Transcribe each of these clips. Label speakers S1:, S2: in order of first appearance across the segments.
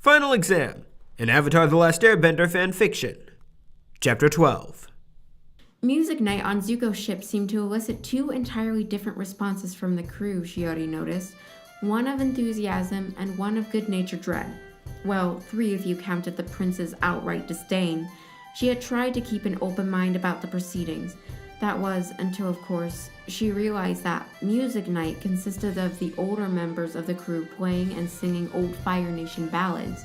S1: Final Exam, an Avatar The Last Airbender fanfiction. Chapter 12.
S2: Music night on Zuko's ship seemed to elicit two entirely different responses from the crew, Shiori noticed. One of enthusiasm and one of good-natured dread. Well, three if you counted the prince's outright disdain. She had tried to keep an open mind about the proceedings. That was until, of course, she realized that music night consisted of the older members of the crew playing and singing old Fire Nation ballads,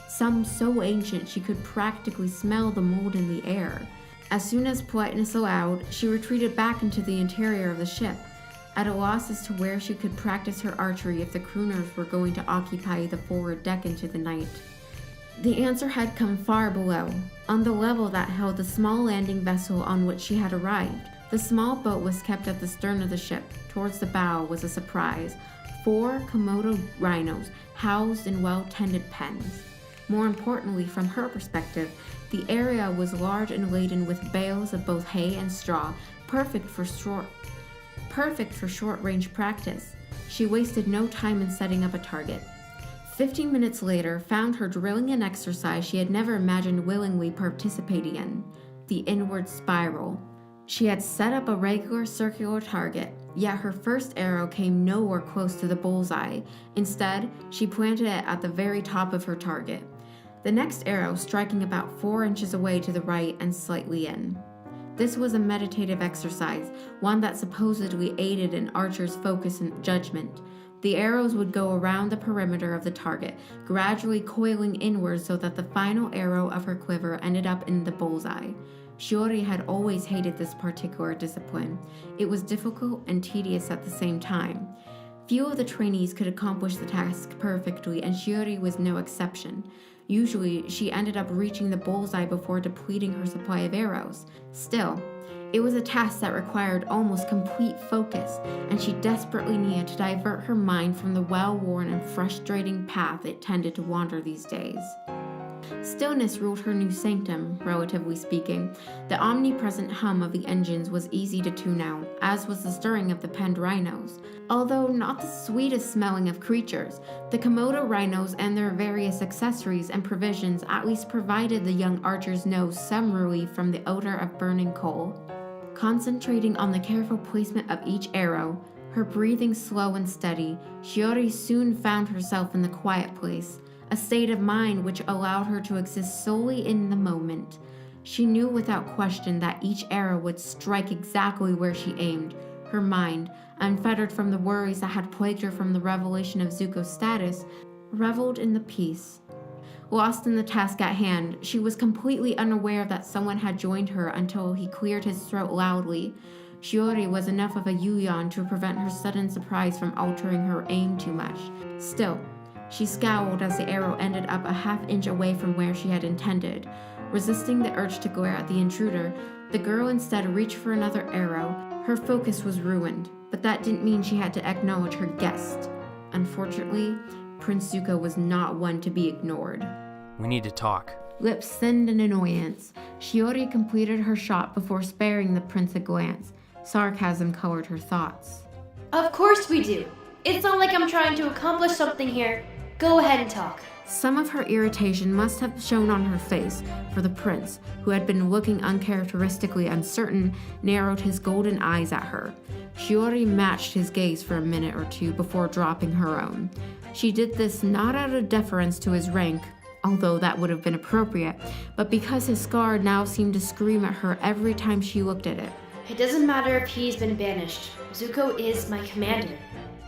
S2: some so ancient she could practically smell the mold in the air. As soon as politeness allowed, she retreated back into the interior of the ship, at a loss as to where she could practice her archery if the crooners were going to occupy the forward deck into the night. The answer had come far below, on the level that held the small landing vessel on which she had arrived. The small boat was kept at the stern of the ship. Towards the bow was a surprise: 4 Komodo rhinos housed in well-tended pens. More importantly, from her perspective, the area was large and laden with bales of both hay and straw, perfect for short-range practice. She wasted no time in setting up a target. 15 minutes later found her drilling an exercise she had never imagined willingly participating in: the inward spiral. She had set up a regular circular target, yet her first arrow came nowhere close to the bullseye. Instead, she planted it at the very top of her target, the next arrow striking about 4 inches away to the right and slightly in. This was a meditative exercise, one that supposedly aided an archer's focus and judgment. The arrows would go around the perimeter of the target, gradually coiling inward so that the final arrow of her quiver ended up in the bullseye. Shiori had always hated this particular discipline. It was difficult and tedious at the same time. Few of the trainees could accomplish the task perfectly, and Shiori was no exception. Usually, she ended up reaching the bullseye before depleting her supply of arrows. Still, it was a task that required almost complete focus, and she desperately needed to divert her mind from the well-worn and frustrating path it tended to wander these days. Stillness ruled her new sanctum, relatively speaking. The omnipresent hum of the engines was easy to tune out, as was the stirring of the penned rhinos. Although not the sweetest smelling of creatures, the Komodo rhinos and their various accessories and provisions at least provided the young archer's nose some relief from the odor of burning coal. Concentrating on the careful placement of each arrow, her breathing slow and steady, Shiori soon found herself in the quiet place, a state of mind which allowed her to exist solely in the moment. She knew without question that each arrow would strike exactly where she aimed. Her mind, unfettered from the worries that had plagued her from the revelation of Zuko's status, reveled in the peace. Lost in the task at hand, she was completely unaware that someone had joined her until he cleared his throat loudly. Shiori was enough of a Yuyan to prevent her sudden surprise from altering her aim too much. Still, she scowled as the arrow ended up a half-inch away from where she had intended. Resisting the urge to glare at the intruder, the girl instead reached for another arrow. Her focus was ruined, but that didn't mean she had to acknowledge her guest. Unfortunately, Prince Zuko was not one to be ignored.
S3: We need to talk.
S2: Lips thinned in annoyance, Shiori completed her shot before sparing the prince a glance. Sarcasm colored her thoughts.
S4: Of course we do. It's not like I'm trying to accomplish something here. Go ahead and talk.
S2: Some of her irritation must have shown on her face, for the prince, who had been looking uncharacteristically uncertain, narrowed his golden eyes at her. Shiori matched his gaze for a minute or two before dropping her own. She did this not out of deference to his rank, although that would have been appropriate, but because his scar now seemed to scream at her every time she looked at it.
S4: It doesn't matter if he's been banished. Zuko is my commander.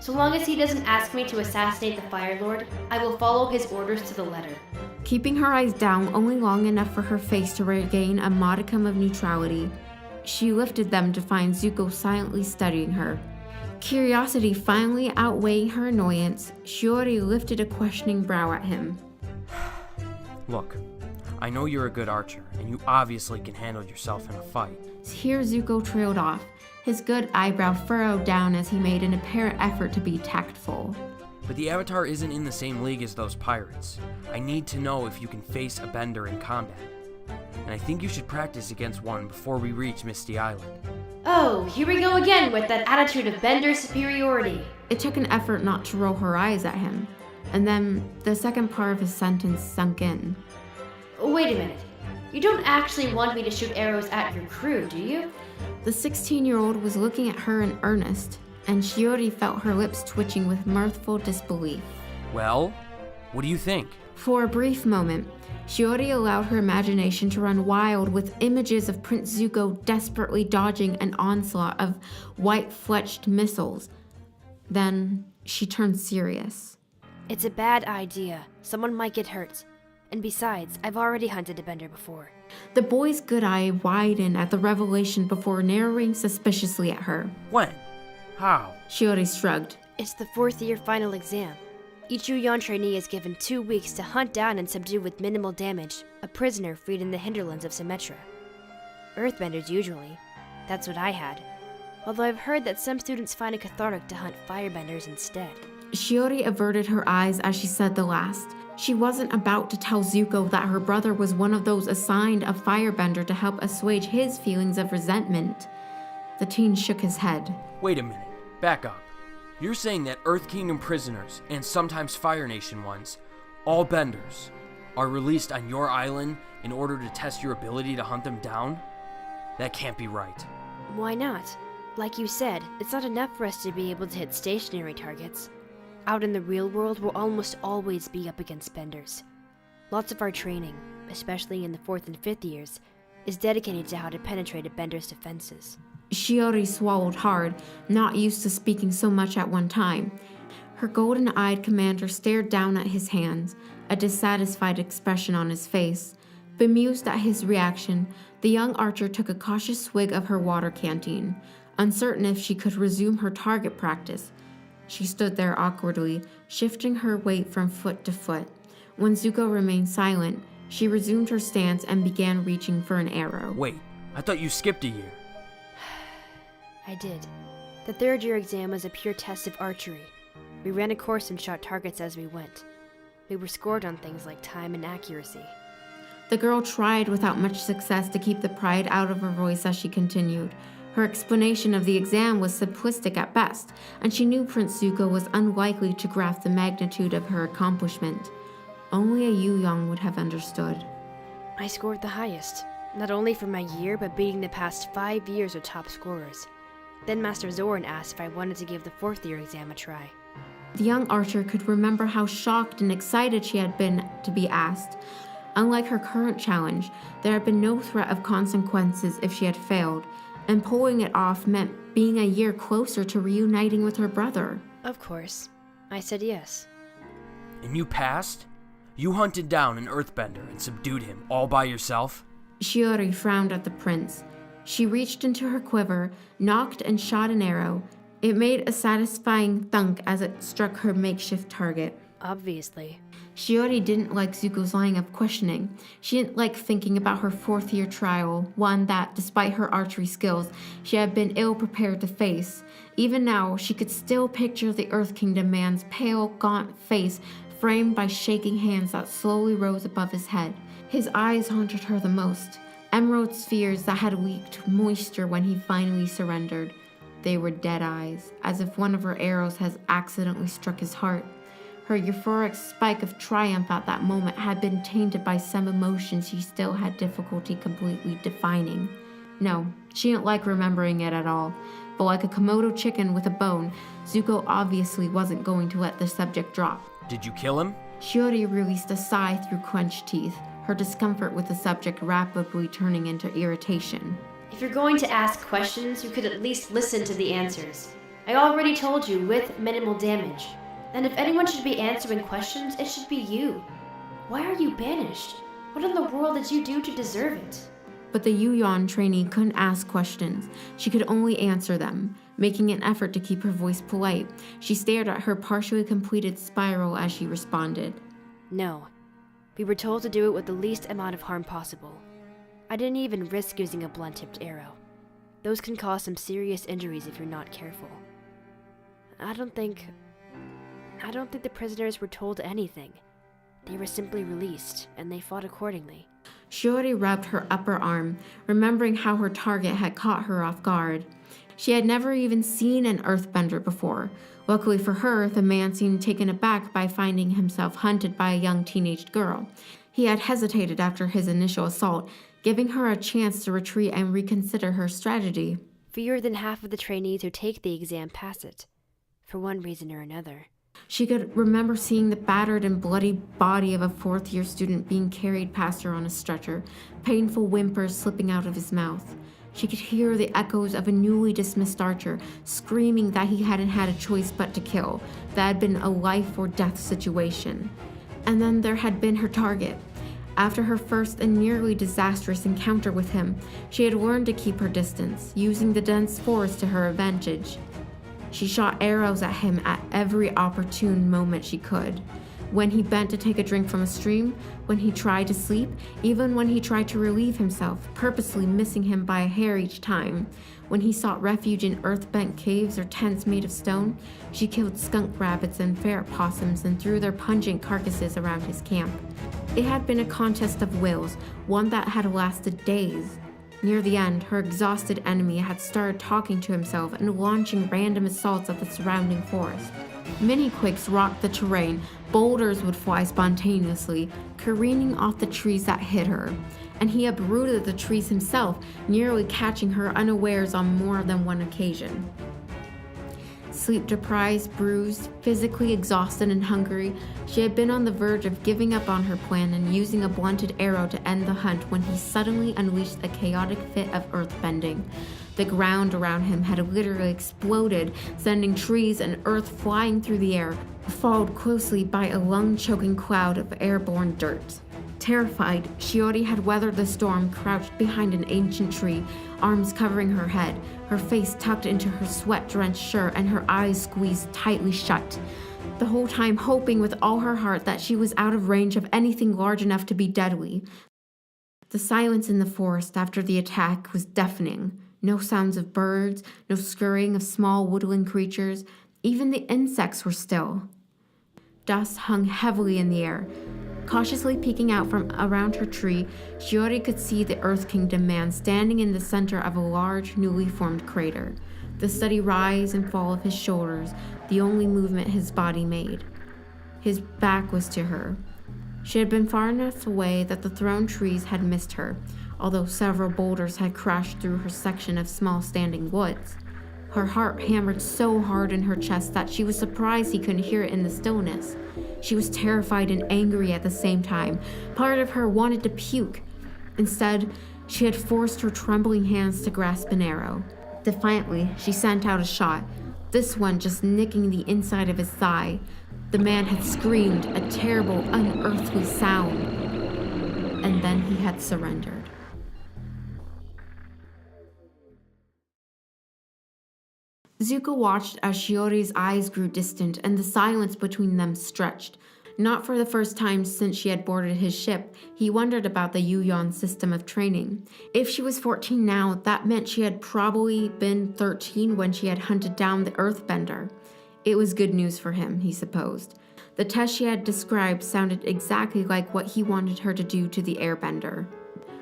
S4: So long as he doesn't ask me to assassinate the Fire Lord, I will follow his orders to the letter.
S2: Keeping her eyes down only long enough for her face to regain a modicum of neutrality, she lifted them to find Zuko silently studying her. Curiosity finally outweighing her annoyance, Shiori lifted a questioning brow at him.
S3: Look, I know you're a good archer, and you obviously can handle yourself in a fight.
S2: Here Zuko trailed off, his good eyebrow furrowed down as he made an apparent effort to be tactful.
S3: But the Avatar isn't in the same league as those pirates. I need to know if you can face a bender in combat. And I think you should practice against one before we reach Misty Island.
S4: Oh, here we go again with that attitude of bender superiority.
S2: It took an effort not to roll her eyes at him. and then the second part of his sentence sunk in.
S4: Wait a minute. You don't actually want me to shoot arrows at your crew, do you?
S2: The 16-year-old was looking at her in earnest, and Shiori felt her lips twitching with mirthful disbelief.
S3: Well, what do you think?
S2: For a brief moment, Shiori allowed her imagination to run wild with images of Prince Zuko desperately dodging an onslaught of white-fletched missiles. Then she turned serious.
S5: It's a bad idea. Someone might get hurt. And besides, I've already hunted a bender before.
S2: The boy's good eye widened at the revelation before narrowing suspiciously at her.
S3: When? How?
S2: Shiori shrugged.
S5: It's the 4th year final exam. Each Yuyan trainee is given 2 weeks to hunt down and subdue with minimal damage a prisoner freed in the hinterlands of Symmetra. Earthbenders usually. That's what I had. Although I've heard that some students find it cathartic to hunt firebenders instead.
S2: Shiori averted her eyes as she said the last. She wasn't about to tell Zuko that her brother was one of those assigned a firebender to help assuage his feelings of resentment. The teen shook his head.
S3: Wait a minute. Back up. You're saying that Earth Kingdom prisoners, and sometimes Fire Nation ones, all benders, are released on your island in order to test your ability to hunt them down? That can't be right.
S5: Why not? Like you said, it's not enough for us to be able to hit stationary targets. Out in the real world, we'll almost always be up against benders. Lots of our training, especially in the 4th and 5th years, is dedicated to how to penetrate a bender's defenses.
S2: Shiori swallowed hard, not used to speaking so much at one time. Her golden-eyed commander stared down at his hands, a dissatisfied expression on his face. Bemused at his reaction, the young archer took a cautious swig of her water canteen, uncertain if she could resume her target practice. She stood there awkwardly, shifting her weight from foot to foot. When Zuko remained silent, she resumed her stance and began reaching for an arrow.
S3: Wait, I thought you skipped a year.
S5: I did. The 3rd year exam was a pure test of archery. We ran a course and shot targets as we went. We were scored on things like time and accuracy.
S2: The girl tried without much success to keep the pride out of her voice as she continued. Her explanation of the exam was simplistic at best, and she knew Prince Zuko was unlikely to grasp the magnitude of her accomplishment. Only a Yuyan would have understood.
S5: I scored the highest, not only for my year, but beating the past 5 years of top scorers. Then Master Zoran asked if I wanted to give the 4th year exam a try.
S2: The young archer could remember how shocked and excited she had been to be asked. Unlike her current challenge, there had been no threat of consequences if she had failed, and pulling it off meant being a year closer to reuniting with her brother.
S5: Of course. I said yes.
S3: And you passed? You hunted down an earthbender and subdued him all by yourself?
S2: Shiori frowned at the prince. She reached into her quiver, knocked and shot an arrow. It made a satisfying thunk as it struck her makeshift target.
S5: Obviously.
S2: Shiori didn't like Zuko's line of questioning. She didn't like thinking about her 4th year trial, one that, despite her archery skills, she had been ill-prepared to face. Even now, she could still picture the Earth Kingdom man's pale, gaunt face framed by shaking hands that slowly rose above his head. His eyes haunted her the most, emerald spheres that had leaked moisture when he finally surrendered. They were dead eyes, as if one of her arrows had accidentally struck his heart. Her euphoric spike of triumph at that moment had been tainted by some emotion she still had difficulty completely defining. No, she didn't like remembering it at all, but like a Komodo chicken with a bone, Zuko obviously wasn't going to let the subject drop.
S3: Did you kill him?
S2: Shiori released a sigh through clenched teeth, her discomfort with the subject rapidly turning into irritation.
S4: If you're going to ask questions, you could at least listen to the answers. I already told you, with minimal damage. And if anyone should be answering questions, it should be you. Why are you banished? What in the world did you do to deserve it?
S2: But the Yuyan trainee couldn't ask questions. She could only answer them. Making an effort to keep her voice polite, she stared at her partially completed spiral as she responded.
S5: No. We were told to do it with the least amount of harm possible. I didn't even risk using a blunt-tipped arrow. Those can cause some serious injuries if you're not careful. I don't think the prisoners were told anything. They were simply released, and they fought accordingly.
S2: Shiori rubbed her upper arm, remembering how her target had caught her off guard. She had never even seen an earthbender before. Luckily for her, the man seemed taken aback by finding himself hunted by a young teenage girl. He had hesitated after his initial assault, giving her a chance to retreat and reconsider her strategy.
S5: Fewer than half of the trainees who take the exam pass it, for one reason or another.
S2: She could remember seeing the battered and bloody body of a fourth-year student being carried past her on a stretcher, painful whimpers slipping out of his mouth. She could hear the echoes of a newly dismissed archer screaming that he hadn't had a choice but to kill, that had been a life-or-death situation. And then there had been her target. After her first and nearly disastrous encounter with him, she had learned to keep her distance, using the dense forest to her advantage. She shot arrows at him at every opportune moment she could. When he bent to take a drink from a stream, when he tried to sleep, even when he tried to relieve himself, purposely missing him by a hair each time. When he sought refuge in earth-bent caves or tents made of stone, she killed skunk rabbits and ferret possums and threw their pungent carcasses around his camp. It had been a contest of wills, one that had lasted days. Near the end, her exhausted enemy had started talking to himself and launching random assaults at the surrounding forest. Mini-quakes rocked the terrain, boulders would fly spontaneously, careening off the trees that hit her, and he uprooted the trees himself, nearly catching her unawares on more than one occasion. Sleep-deprived, bruised, physically exhausted and hungry, she had been on the verge of giving up on her plan and using a blunted arrow to end the hunt when he suddenly unleashed a chaotic fit of earthbending. The ground around him had literally exploded, sending trees and earth flying through the air, followed closely by a lung-choking cloud of airborne dirt. Terrified, Shiori had weathered the storm, crouched behind an ancient tree, arms covering her head, her face tucked into her sweat-drenched shirt and her eyes squeezed tightly shut, the whole time hoping with all her heart that she was out of range of anything large enough to be deadly. The silence in the forest after the attack was deafening. No sounds of birds, no scurrying of small woodland creatures, even the insects were still. Dust hung heavily in the air. Cautiously peeking out from around her tree, Shiori could see the Earth Kingdom man standing in the center of a large, newly formed crater. The steady rise and fall of his shoulders, the only movement his body made. His back was to her. She had been far enough away that the thrown trees had missed her, although several boulders had crashed through her section of small standing woods. Her heart hammered so hard in her chest that she was surprised he couldn't hear it in the stillness. She was terrified and angry at the same time. Part of her wanted to puke. Instead, she had forced her trembling hands to grasp an arrow. Defiantly, she sent out a shot, this one just nicking the inside of his thigh. The man had screamed a terrible, unearthly sound, and then he had surrendered. Zuko watched as Shiori's eyes grew distant and the silence between them stretched. Not for the first time since she had boarded his ship, he wondered about the Yuyon system of training. If she was 14 now, that meant she had probably been 13 when she had hunted down the Earthbender. It was good news for him, he supposed. The test she had described sounded exactly like what he wanted her to do to the Airbender.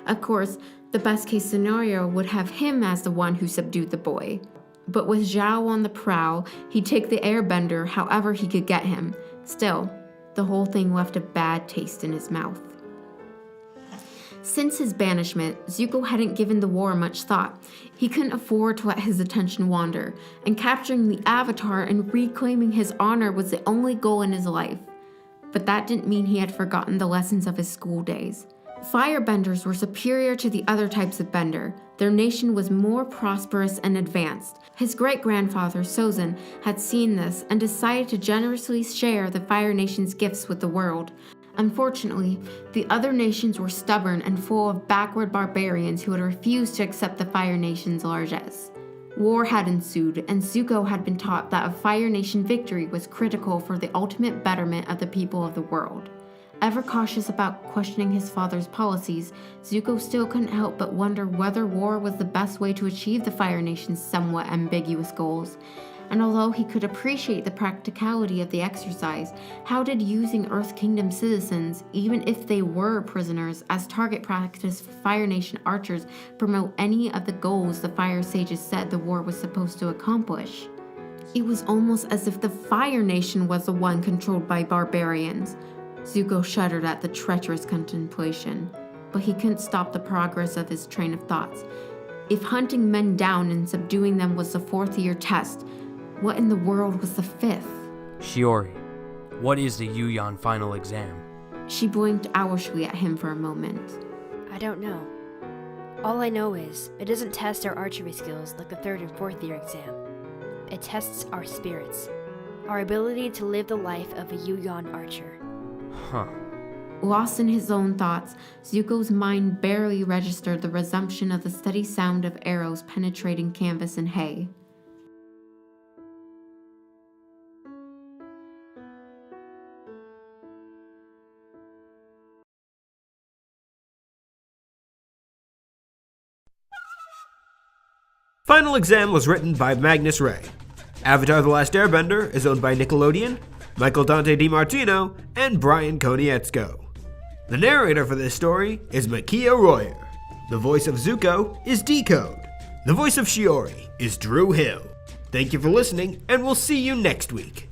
S2: Of course, the best-case scenario would have him as the one who subdued the boy. But with Zhao on the prowl, he'd take the Airbender however he could get him. Still, the whole thing left a bad taste in his mouth. Since his banishment, Zuko hadn't given the war much thought. He couldn't afford to let his attention wander, and capturing the Avatar and reclaiming his honor was the only goal in his life. But that didn't mean he had forgotten the lessons of his school days. Firebenders were superior to the other types of bender. Their nation was more prosperous and advanced. His great-grandfather, Sozin, had seen this and decided to generously share the Fire Nation's gifts with the world. Unfortunately, the other nations were stubborn and full of backward barbarians who had refused to accept the Fire Nation's largesse. War had ensued, and Zuko had been taught that a Fire Nation victory was critical for the ultimate betterment of the people of the world. Ever cautious about questioning his father's policies, Zuko still couldn't help but wonder whether war was the best way to achieve the Fire Nation's somewhat ambiguous goals. And although he could appreciate the practicality of the exercise, how did using Earth Kingdom citizens, even if they were prisoners, as target practice for Fire Nation archers promote any of the goals the Fire Sages said the war was supposed to accomplish? It was almost as if the Fire Nation was the one controlled by barbarians. Zuko shuddered at the treacherous contemplation, but he couldn't stop the progress of his train of thoughts. If hunting men down and subduing them was the 4th-year test, what in the world was the 5th?
S3: Shiori, what is the Yuyan final exam?
S2: She blinked owlishly at him for a moment.
S5: I don't know. All I know is, it doesn't test our archery skills like the 3rd and 4th-year exam. It tests our spirits, our ability to live the life of a Yuyan archer.
S3: Huh.
S2: Lost in his own thoughts, Zuko's mind barely registered the resumption of the steady sound of arrows penetrating canvas and hay.
S1: Final Exam was written by Magnusrae. Avatar The Last Airbender is owned by Nickelodeon, Michael Dante DiMartino, and Brian Konietzko. The narrator for this story is Makeya Royer. The voice of Zuko is DCODE. The voice of Shiori is Drew Hill. Thank you for listening, and we'll see you next week.